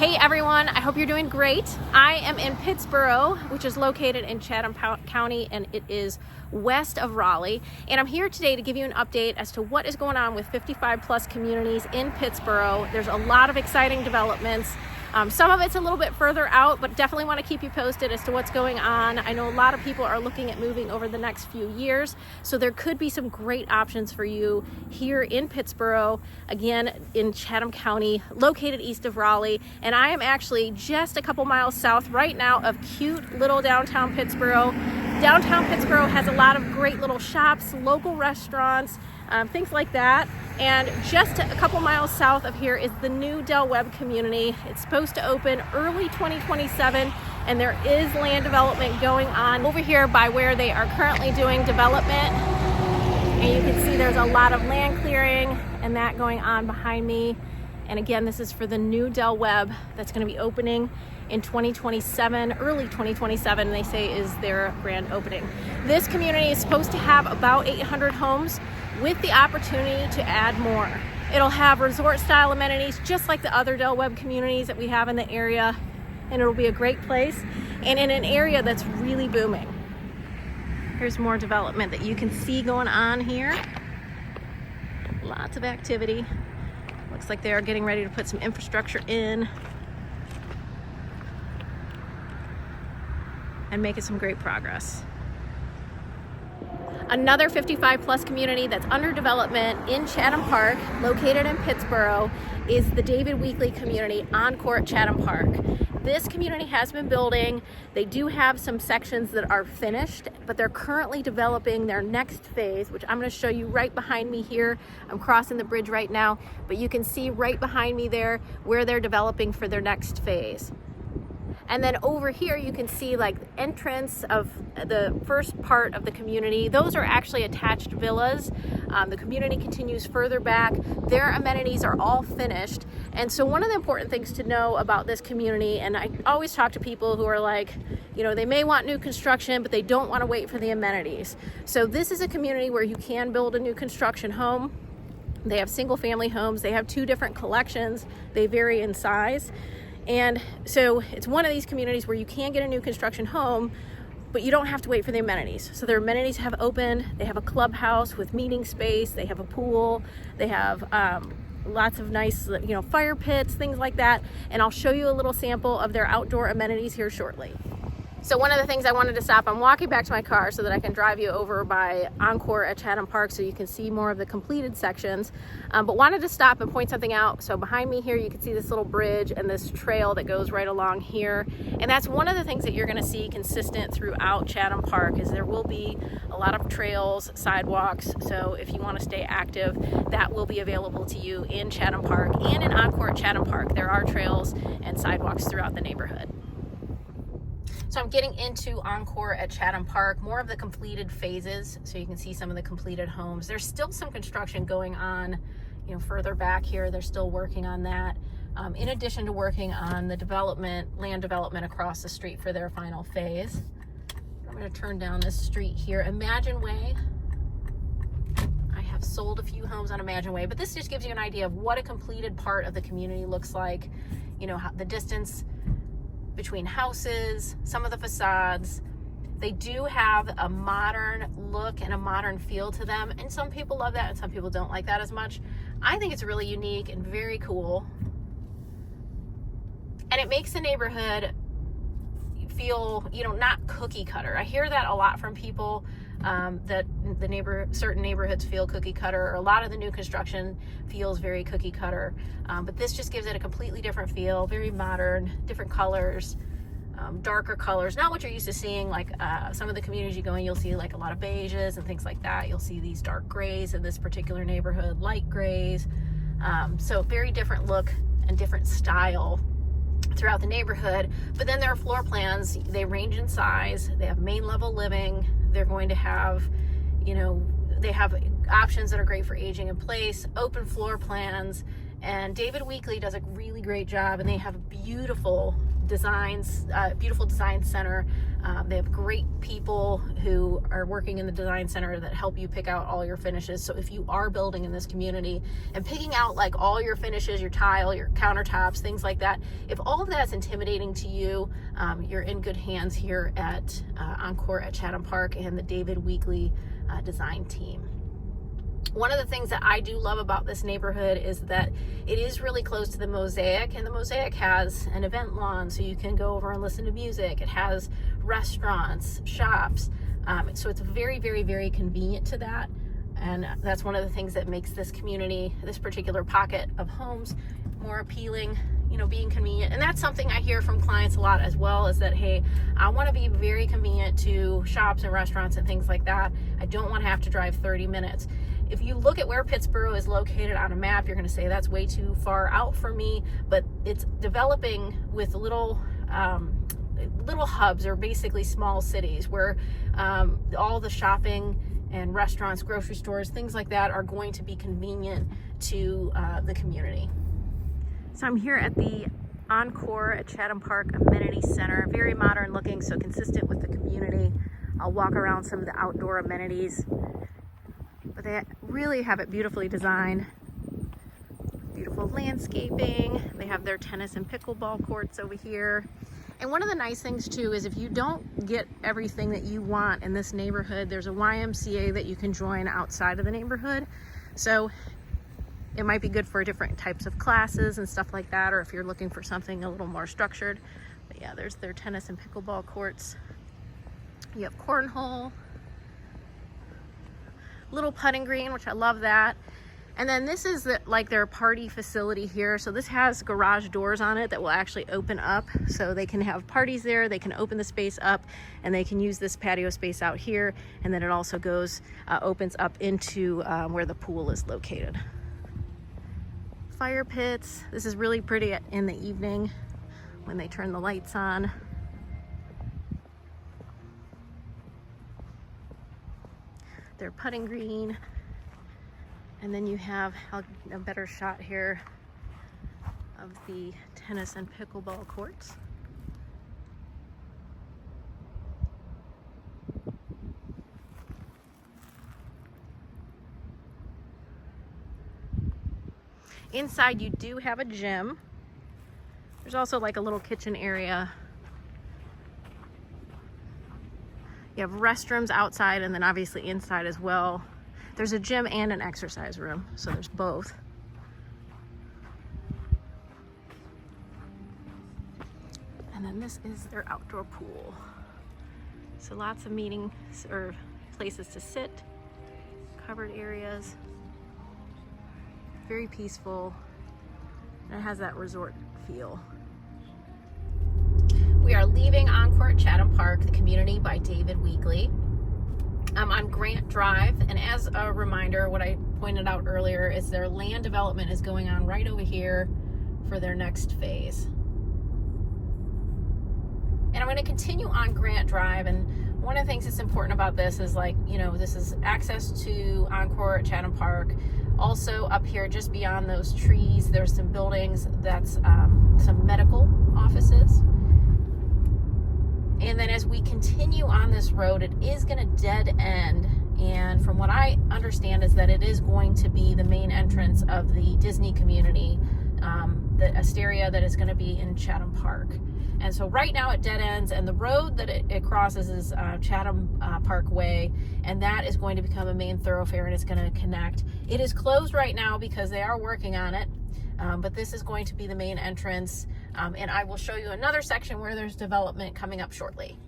Hey everyone, I hope you're doing great. I am in Pittsboro, which is located in Chatham County, and it is west of Raleigh. And I'm here today to give you an update as to what is going on with 55 plus communities in Pittsboro. There's a lot of exciting developments. Some of it's a little bit further out, but definitely want to keep you posted as to what's going on. I know a lot of people are looking at moving over the next few years, so there could be some great options for you here in Pittsboro, again in Chatham County, located east of Raleigh. And I am actually just a couple miles south right now of cute little downtown Pittsboro. Downtown Pittsboro has a lot of great little shops, local restaurants, things like that. And just a couple miles south of here is the new Webb Community. It's supposed to open early 2027, and there is land development going on over here by where they are currently doing development. And you can see there's a lot of land clearing and that going on behind me. And again, this is for the new Webb that's going to be opening in 2027, early 2027, they say is their grand opening. This community is supposed to have about 800 homes with the opportunity to add more. It'll have resort style amenities just like the other Webb communities that we have in the area, and it'll be a great place and in an area that's really booming. Here's more development that you can see going on here. Lots of activity. Looks like they are getting ready to put some infrastructure in and making some great progress. Another 55 plus community that's under development in Chatham Park, located in Pittsboro, is the David Weekley community, Encore at Chatham Park. This community has been building. They do have some sections that are finished, but they're currently developing their next phase, which I'm going to show you right behind me here. I'm crossing the bridge right now, but you can see right behind me there where they're developing for their next phase. And then over here you can see like the entrance of the first part of the community. Those are actually attached villas. The community continues further back. Their amenities are all finished. And so one of the important things to know about this community, and I always talk to people who are like, you know, they may want new construction, but they don't want to wait for the amenities. So this is a community where you can build a new construction home. They have single family homes. They have two different collections. They vary in size. And so it's one of these communities where you can get a new construction home, but you don't have to wait for the amenities. So their amenities have opened. They have a clubhouse with meeting space. They have a pool. They have lots of nice, fire pits, things like that. And I'll show you a little sample of their outdoor amenities here shortly. So one of the things I wanted to stop, I'm walking back to my car so that I can drive you over by Encore at Chatham Park so you can see more of the completed sections, but wanted to stop and point something out. So behind me here, you can see this little bridge and this trail that goes right along here. And that's one of the things that you're gonna see consistent throughout Chatham Park is there will be a lot of trails, sidewalks. So if you wanna stay active, that will be available to you in Chatham Park and in Encore at Chatham Park. There are trails and sidewalks throughout the neighborhood. So I'm getting into Encore at Chatham Park, more of the completed phases. So you can see some of the completed homes. There's still some construction going on, further back here. They're still working on that. In addition to working on the land development across the street for their final phase. I'm gonna turn down this street here. Imagine Way. I have sold a few homes on Imagine Way, but this just gives you an idea of what a completed part of the community looks like. The distance between houses, some of the facades. They do have a modern look and a modern feel to them, and some people love that and some people don't like that as much. I think it's really unique and very cool, and it makes the neighborhood feel not cookie cutter. I hear that a lot from people, that certain neighborhoods feel cookie cutter, or a lot of the new construction feels very cookie cutter, but this just gives it a completely different feel, very modern, different colors, darker colors, not what you're used to seeing. Like some of the communities you go in, you'll see like a lot of beiges and things like that. You'll see these dark grays in this particular neighborhood, light grays, so very different look and different style throughout the neighborhood. But then there are floor plans. They range in size. They have main level living. They're going to have, they have options that are great for aging in place, open floor plans, and David Weekley does a really great job, and they have beautiful designs, beautiful design center, They have great people who are working in the design center that help you pick out all your finishes. So if you are building in this community and picking out like all your finishes, your tile, your countertops, things like that, if all of that's intimidating to you, you're in good hands here at Encore at Chatham Park and the David Weekley design team. One of the things that I do love about this neighborhood is that it is really close to the Mosaic, and the Mosaic has an event lawn so you can go over and listen to music. It has restaurants, shops, so it's very, very, very convenient to that. And that's one of the things that makes this community, this particular pocket of homes, more appealing, you know, being convenient. And that's something I hear from clients a lot as well, is that, hey, I want to be very convenient to shops and restaurants and things like that. I don't want to have to drive 30 minutes. If you look at where Pittsboro is located on a map, you're going to say that's way too far out for me, but it's developing with little hubs, or basically small cities, where all the shopping and restaurants, grocery stores, things like that are going to be convenient to the community. So I'm here at the Encore at Chatham Park Amenity Center. Very modern looking, so consistent with the community. I'll walk around some of the outdoor amenities. But they really have it beautifully designed. Beautiful landscaping. They have their tennis and pickleball courts over here. And one of the nice things too is if you don't get everything that you want in this neighborhood, there's a YMCA that you can join outside of the neighborhood. So it might be good for different types of classes and stuff like that, or if you're looking for something a little more structured. But yeah, there's their tennis and pickleball courts. You have cornhole, little putting green, which I love that. And then this is like their party facility here. So this has garage doors on it that will actually open up, so they can have parties there. They can open the space up, and they can use this patio space out here. And then it also goes, opens up into where the pool is located. Fire pits. This is really pretty in the evening when they turn the lights on. Their putting green. And then you have a better shot here of the tennis and pickleball courts. Inside you do have a gym. There's also like a little kitchen area. You have restrooms outside and then obviously inside as well. There's a gym and an exercise room, so there's both. And then this is their outdoor pool. So lots of meetings or places to sit, covered areas. Very peaceful, and it has that resort feel. We are leaving Encore at Chatham Park, the community by David Weekley. I'm on Grant Drive, and as a reminder, what I pointed out earlier is their land development is going on right over here for their next phase. And I'm going to continue on Grant Drive, and one of the things that's important about this is, like, you know, this is access to Encore at Chatham Park. Also up here, just beyond those trees, there's some buildings that's some medical offices. And then as we continue on this road, it is going to dead end. And from what I understand is that it is going to be the main entrance of the Disney community, the Asteria that is going to be in Chatham Park. And so right now it dead ends, and the road that it crosses is Chatham Park Way, and that is going to become a main thoroughfare, and it's going to connect. It is closed right now because they are working on it, but this is going to be the main entrance, and I will show you another section where there's development coming up shortly.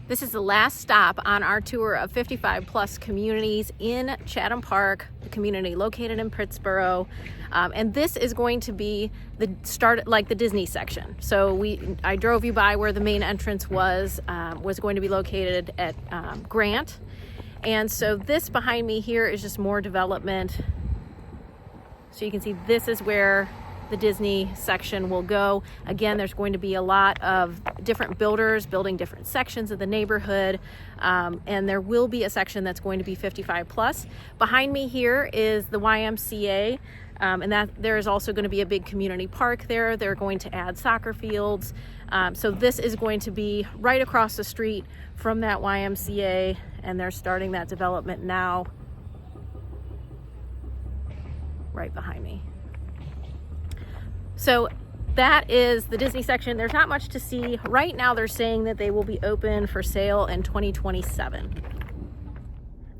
This is the last stop on our tour of 55 plus communities in Chatham Park, the community located in Pittsboro. And this is going to be the start, like the Disney section. So I drove you by where the main entrance was going to be located at Grant. And so this behind me here is just more development. So you can see this is where the Disney section will go. Again, there's going to be a lot of different builders building different sections of the neighborhood, and there will be a section that's going to be 55 plus. Behind me here is the YMCA. And that there is also going to be a big community park there. They're going to add soccer fields. So this is going to be right across the street from that YMCA, and they're starting that development now, right behind me. So that is the Disney section. There's not much to see. Right now they're saying that they will be open for sale in 2027.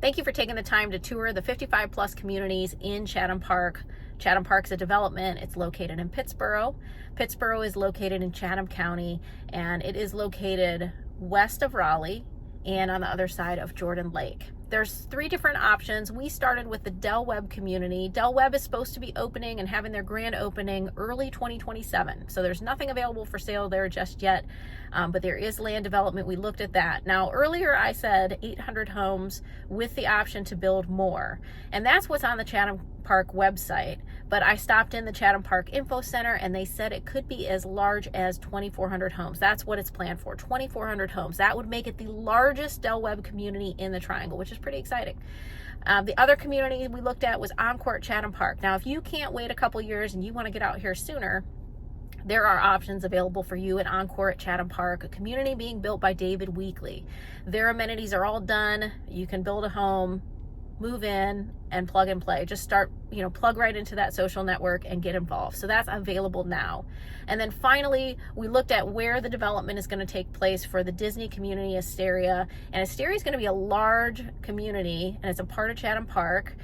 Thank you for taking the time to tour the 55 plus communities in Chatham Park. Chatham Park's a development. It's located in Pittsboro. Pittsboro is located in Chatham County, and it is located west of Raleigh and on the other side of Jordan Lake. There's 3 different options. We started with the Webb Community. Webb is supposed to be opening and having their grand opening early 2027. So there's nothing available for sale there just yet, but there is land development. We looked at that. Now, earlier I said 800 homes with the option to build more, and that's what's on the Chatham Park website. But I stopped in the Chatham Park Info Center, and they said it could be as large as 2,400 homes. That's what it's planned for, 2,400 homes. That would make it the largest Webb community in the Triangle, which is pretty exciting. The other community we looked at was Encore at Chatham Park. Now, if you can't wait a couple years and you want to get out here sooner, there are options available for you at Encore at Chatham Park, a community being built by David Weekley. Their amenities are all done. You can build a home, move in, and plug and play. Just start, plug right into that social network and get involved. So that's available now. And then finally, we looked at where the development is going to take place for the Disney community, Asteria. And Asteria is going to be a large community, and it's a part of Chatham Park,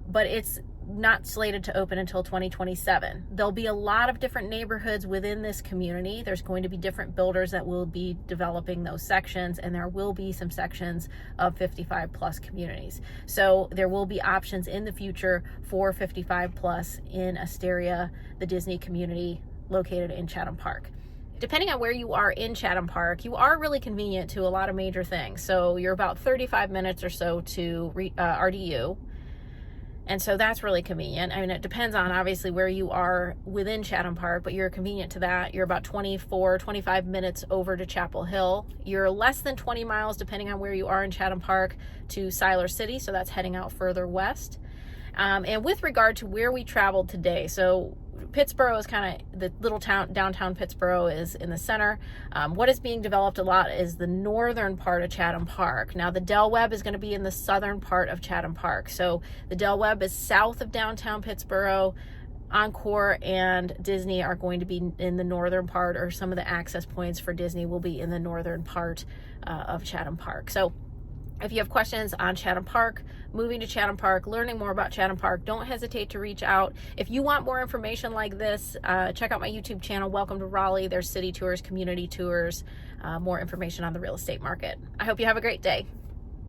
but it's not slated to open until 2027. There'll be a lot of different neighborhoods within this community. There's going to be different builders that will be developing those sections, and there will be some sections of 55 plus communities. So there will be options in the future for 55 plus in Asteria, the Disney community located in Chatham Park. Depending on where you are in Chatham Park, you are really convenient to a lot of major things. So you're about 35 minutes or so to RDU. And so that's really convenient. I mean, it depends on obviously where you are within Chatham Park, but you're convenient to that. You're about 25 minutes over to Chapel Hill. You're less than 20 miles, depending on where you are in Chatham Park, to Siler City. So that's heading out further west. And with regard to where we traveled today, so Pittsboro is kind of the little town, downtown Pittsboro is in the center. What is being developed a lot is the northern part of Chatham Park. Now, the Webb is going to be in the southern part of Chatham Park. So the Webb is south of downtown Pittsboro. Encore and Disney are going to be in the northern part, or some of the access points for Disney will be in the northern part of Chatham Park. So if you have questions on Chatham Park, moving to Chatham Park, learning more about Chatham Park, don't hesitate to reach out. If you want more information like this, check out my YouTube channel, Welcome to Raleigh. There's city tours, community tours, more information on the real estate market. I hope you have a great day.